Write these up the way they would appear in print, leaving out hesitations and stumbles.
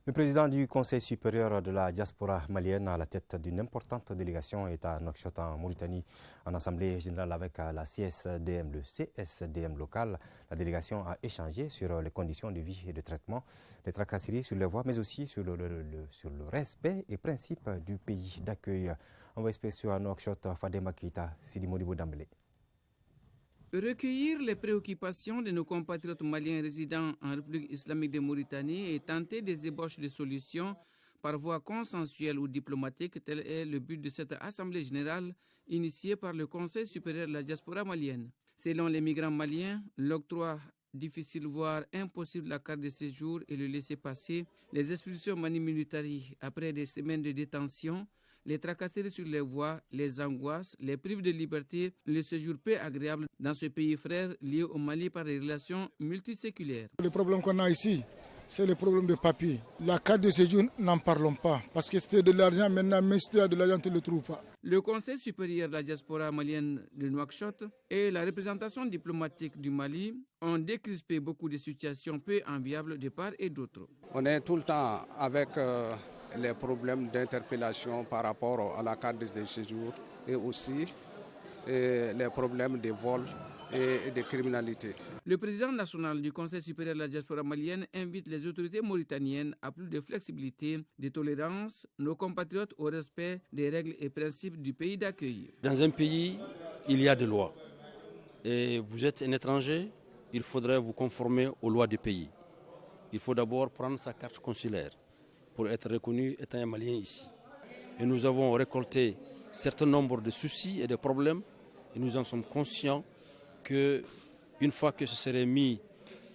Le président du Conseil supérieur de la diaspora malienne à la tête d'une importante délégation est à Nouakchott en Mauritanie en assemblée générale avec la CSDM, le CSDM local. La délégation a échangé sur les conditions de vie et de traitement, les tracasseries sur les voies, mais aussi sur le respect et principe du pays d'accueil. On va expliquer sur Nouakchott, Fadema Keita, Sidi Modibo Dambélé. Recueillir les préoccupations de nos compatriotes maliens résidant en République islamique de Mauritanie et tenter des ébauches de solutions par voie consensuelle ou diplomatique, tel est le but de cette Assemblée générale initiée par le Conseil supérieur de la diaspora malienne. Selon les migrants maliens, l'octroi difficile voire impossible de la carte de séjour et le laisser-passer, les expulsions mani militari après des semaines de détention, les tracasseries sur les voies, les angoisses, les privent de liberté, le séjour peu agréable dans ce pays frère lié au Mali par des relations multiséculaires. Le problème qu'on a ici, c'est le problème de papier. La carte de séjour, n'en parlons pas, parce que c'était de l'argent maintenant, mais si tu as de l'argent, tu ne le trouves pas. Le Conseil supérieur de la diaspora malienne de Nouakchott et la représentation diplomatique du Mali ont décrispé beaucoup de situations peu enviables de part et d'autre. On est tout le temps avec les problèmes d'interpellation par rapport à la carte de séjour et aussi les problèmes de vol et de criminalité. Le président national du Conseil supérieur de la diaspora malienne invite les autorités mauritaniennes à plus de flexibilité, de tolérance, nos compatriotes au respect des règles et principes du pays d'accueil. Dans un pays, il y a des lois. Et vous êtes un étranger, il faudrait vous conformer aux lois du pays. Il faut d'abord prendre sa carte consulaire pour être reconnu étant un Malien ici. Et nous avons récolté un certain nombre de soucis et de problèmes et nous en sommes conscients qu'une fois que ce serait mis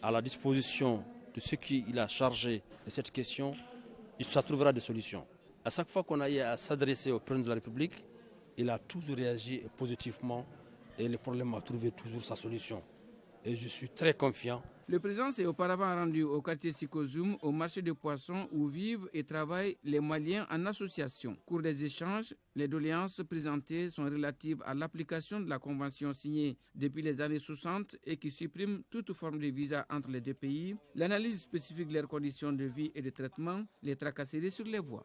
à la disposition de ceux qui il a chargé de cette question, ça trouvera des solutions. À chaque fois qu'on a eu à s'adresser au président de la République, il a toujours réagi positivement et le problème a trouvé toujours sa solution. Et je suis très confiant. Le président s'est auparavant rendu au quartier Sikozoum, au marché de poissons où vivent et travaillent les Maliens en association. Au cours des échanges, les doléances présentées sont relatives à l'application de la convention signée depuis les années 60 et qui supprime toute forme de visa entre les deux pays, l'analyse spécifique de leurs conditions de vie et de traitement, les tracasseries sur les voies.